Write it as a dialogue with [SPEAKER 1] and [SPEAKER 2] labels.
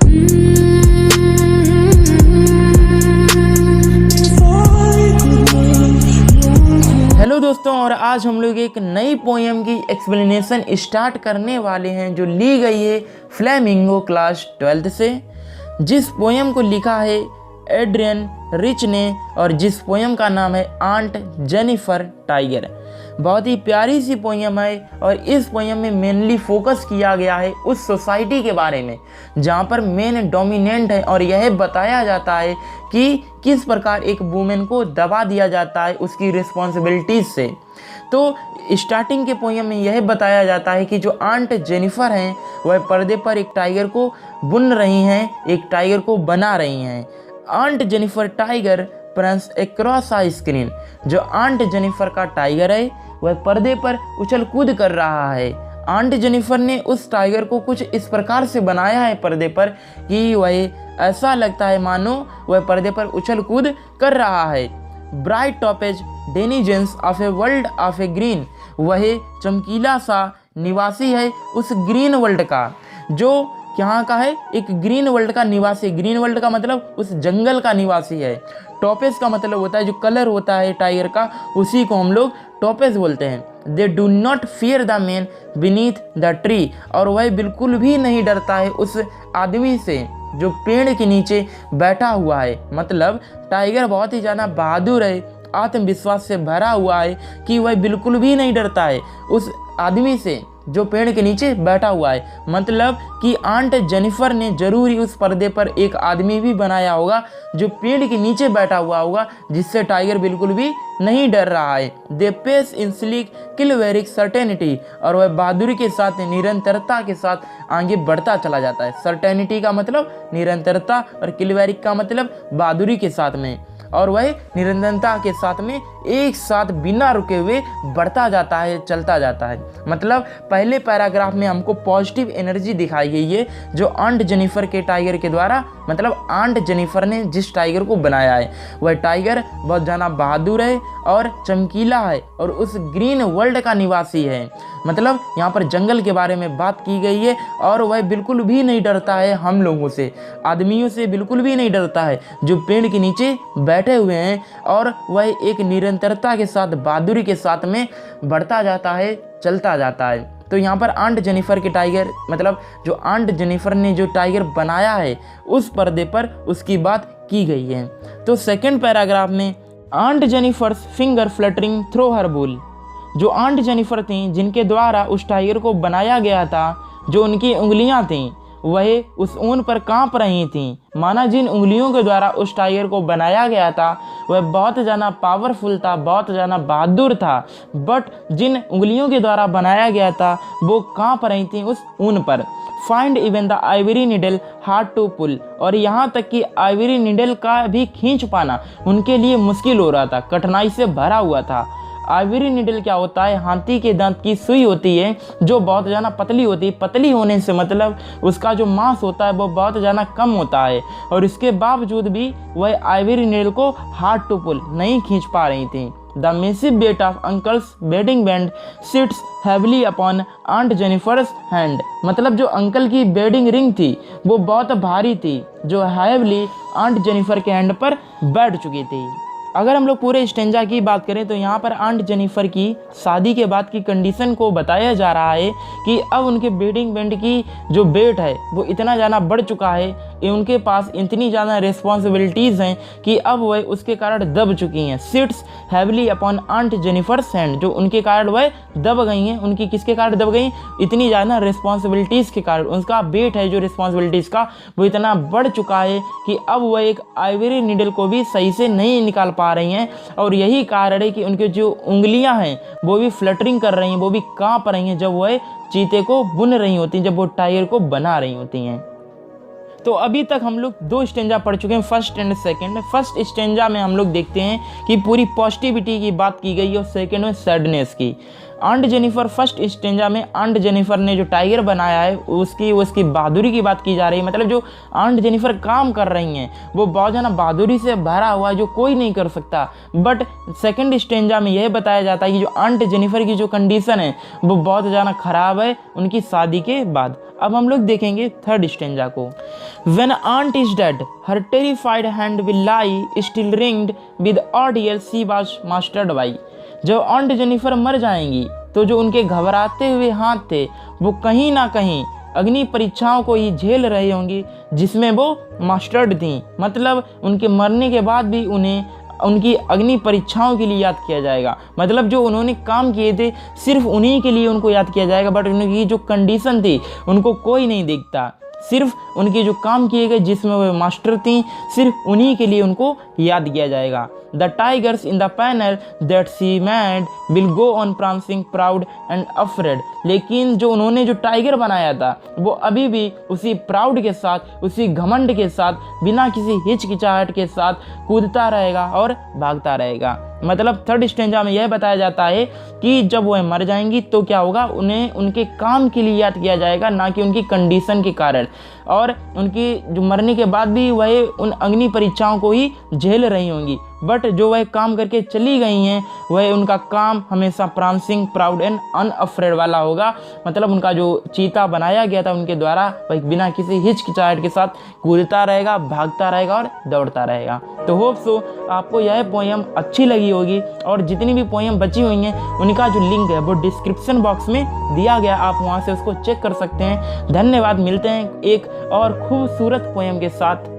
[SPEAKER 1] Hello दोस्तों, और आज हम लोग एक नई पोएम की एक्सप्लेनेशन स्टार्ट करने वाले हैं जो ली गई है फ्लेमिंगो क्लास 12th से। जिस पोएम को लिखा है एड्रियन रिच ने और जिस पोएम का नाम है आंट जेनिफर टाइगर। बहुत ही प्यारी सी पोएम है और इस पोएम में मेनली फोकस किया गया है उस सोसाइटी के बारे में जहाँ पर मेन डोमिनेंट है और यह बताया जाता है कि किस प्रकार एक वुमेन को दबा दिया जाता है उसकी रिस्पॉन्सिबिलिटीज से। तो स्टार्टिंग के पोएम में यह बताया जाता है कि जो आंट जेनिफर हैं वह पर्दे पर एक टाइगर को बुन रही हैं, एक टाइगर को बना रही हैं। Aunt Jennifer tiger prance across a screen. जो आंट जेनिफर का टाइगर है वह पर्दे पर उछल कूद कर रहा है। आंट जेनिफर ने उस टाइगर को कुछ इस प्रकार से बनाया है पर्दे पर कि वह ऐसा लगता है मानो वह पर्दे पर उछल कूद कर रहा है। Bright topaz denizens of a world of A green. वह चमकीला सा निवासी है उस ग्रीन वर्ल्ड का, जो यहाँ का है एक ग्रीन वर्ल्ड का निवासी। ग्रीन वर्ल्ड का मतलब उस जंगल का निवासी है। टॉपेज का मतलब होता है जो कलर होता है टाइगर का, उसी को हम लोग टॉपेज बोलते हैं। They do not fear the man beneath the tree. और वह बिल्कुल भी नहीं डरता है उस आदमी से जो पेड़ के नीचे बैठा हुआ है। मतलब टाइगर बहुत ही ज़्यादा बहादुर है, आत्मविश्वास से भरा हुआ है कि वह बिल्कुल भी नहीं डरता है उस आदमी से जो पेड़ के नीचे बैठा हुआ है। मतलब कि आंट जेनिफर ने जरूर ही उस पर्दे पर एक आदमी भी बनाया होगा जो पेड़ के नीचे बैठा हुआ होगा, जिससे टाइगर बिल्कुल भी नहीं डर रहा है। They pace in sleek chivalric certainty. और वह बहादुरी के साथ निरंतरता के साथ आगे बढ़ता चला जाता है। सर्टेनिटी का मतलब निरंतरता और किलवेरिक का मतलब बहादुरी के साथ में, और वह निरंतरता के साथ में एक साथ बिना रुके हुए बढ़ता जाता है, चलता जाता है। मतलब पहले पैराग्राफ में हमको पॉजिटिव एनर्जी दिखाई गई है जो आंट जेनिफर के टाइगर के द्वारा, मतलब आंट जेनिफर ने जिस टाइगर को बनाया है वह टाइगर बहुत ज़्यादा बहादुर है और चमकीला है और उस ग्रीन वर्ल्ड का निवासी है। मतलब यहाँ पर जंगल के बारे में बात की गई है और वह बिल्कुल भी नहीं डरता है हम लोगों से, आदमियों से बिल्कुल भी नहीं डरता है जो पेड़ के नीचे बैठे हुए हैं। और वह एक निरंतरता के साथ, बहादुरी के साथ में बढ़ता जाता है, चलता जाता है। तो यहाँ पर आंट जेनिफर के टाइगर, मतलब जो आंट जेनिफर ने जो टाइगर बनाया है उस पर्दे पर उसकी बात की गई है। तो सेकंड पैराग्राफ में aunt Jennifer's finger fluttering through her wool. जो आंट जेनिफर थीं जिनके द्वारा उस टाइगर को बनाया गया था, जो उनकी उंगलियां थीं वह उस ऊन पर कांप रही थीं। माना जिन उंगलियों के द्वारा उस टाइगर को बनाया गया था वह बहुत ज़्यादा पावरफुल था, बहुत ज़्यादा बहादुर था, बट जिन उंगलियों के द्वारा बनाया गया था वो कांप रही थी उस ऊन पर। Find even the ivory needle hard to pull. और यहाँ तक कि आइवरी निडल का भी खींच पाना उनके लिए मुश्किल हो रहा था, कठिनाई से भरा हुआ था। आइवरी निडल क्या होता है? हाथी के दांत की सुई होती है जो बहुत ज़्यादा पतली होती है। पतली होने से मतलब उसका जो मांस होता है वो बहुत ज़्यादा कम होता है, और इसके बावजूद भी वह आइवरी निडल को हार्ड टू पुल नहीं खींच पा रही थी। The massive weight of uncle's wedding band sits heavily upon aunt Jennifer's hand. मतलब जो अंकल की बेडिंग रिंग थी वो बहुत भारी थी, जो हैवली आंट जेनिफर के हैंड पर बैठ चुकी थी। अगर हम लोग पूरे स्टेंजा की बात करें तो यहाँ पर आंट जेनिफर की शादी के बाद की कंडीशन को बताया जा रहा है कि अब उनके बेडिंग बैंड की जो वेट है वो इतना ज़्यादा बढ़ चुका है, उनके पास इतनी ज़्यादा रिस्पॉन्सिबिलिटीज़ हैं कि अब वह उसके कारण दब चुकी हैं। Sits heavily upon aunt Jennifer's hand. जो उनके कारण वह दब गई हैं। उनकी किसके कारण दब गई? इतनी ज़्यादा रिस्पॉन्सिबिलिटीज़ के कारण। उनका वेट है जो रिस्पॉन्सिबिलिटीज़ का वो इतना बढ़ चुका है कि अब वह एक आइवरी निडल को भी सही से नहीं निकाल पा रही हैं। और यही कारण है कि उनकी जो उंगलियां हैं वो भी फ्लटरिंग कर रही हैं, वो भी कांप रही हैं जब वह चीते को बुन रही होती हैं, जब वो टाइगर को बना रही होती हैं। तो अभी तक हम लोग 2 स्टेंजा पढ़ चुके हैं, first and second. First stanza में हम लोग देखते हैं कि पूरी पॉजिटिविटी की बात की गई है और सेकंड में सैडनेस की। आंट जेनिफर फर्स्ट स्टेंजा में आंट जेनिफर ने जो टाइगर बनाया है उसकी बहादुरी की बात की जा रही है। मतलब जो आंट जेनिफर काम कर रही हैं वो बहुत ज़्यादा बहादुरी से भरा हुआ है जो कोई नहीं कर सकता। बट सेकंड स्टेंजा में यह बताया जाता है कि जो आंट जेनिफर की जो कंडीशन है वो बहुत ज़्यादा ख़राब है उनकी शादी के बाद। अब हम लोग देखेंगे थर्ड स्टेंजा को। When aunt is dead, her terrified hand will lie still ringed with ordeal she was mastered by। जब आंट जेनिफर मर जाएंगी तो जो उनके घबराते हुए हाथ थे वो कहीं ना कहीं अग्नि परीक्षाओं को ही झेल रही होंगी जिसमें वो मास्टर्ड थी। मतलब उनके मरने के बाद भी उन्हें उनकी अग्नि परीक्षाओं के लिए याद किया जाएगा। मतलब जो उन्होंने काम किए थे सिर्फ उन्हीं के लिए उनको याद किया जाएगा। बट उनकी जो कंडीशन थी उनको कोई नहीं देखता, सिर्फ उनके जो काम किए गए जिसमें वे मास्टर थी सिर्फ उन्हीं के लिए उनको याद किया जाएगा। The tigers in the panel that she made will go on prancing proud and afraid. लेकिन जो उन्होंने जो टाइगर बनाया था वो अभी भी उसी प्राउड के साथ, उसी घमंड के साथ, बिना किसी हिचकिचाहट के साथ कूदता रहेगा और भागता रहेगा। मतलब थर्ड स्टेंजा में यह बताया जाता है कि जब वह मर जाएंगी तो क्या होगा, उन्हें उनके काम के लिए याद किया जाएगा, ना कि उनकी कंडीशन के कारण। और उनकी जो मरने के बाद भी वह उन अग्नि परीक्षाओं को ही झेल रही होंगी। बट जो वह काम करके चली गई हैं वह उनका काम हमेशा प्रांसिंग प्राउड एंड अनअफ्रेड वाला होगा। मतलब उनका जो चीता बनाया गया था उनके द्वारा वह बिना किसी हिचकिचाहट के साथ कूदता रहेगा, भागता रहेगा और दौड़ता रहेगा। तो होप सो आपको यह पोएम अच्छी लगी होगी। और जितनी भी पोएम बची हुई हैं उनका जो लिंक है वो डिस्क्रिप्शन बॉक्स में दिया गया, आप वहाँ से उसको चेक कर सकते हैं। धन्यवाद। मिलते हैं एक और खूबसूरत पोएम के साथ।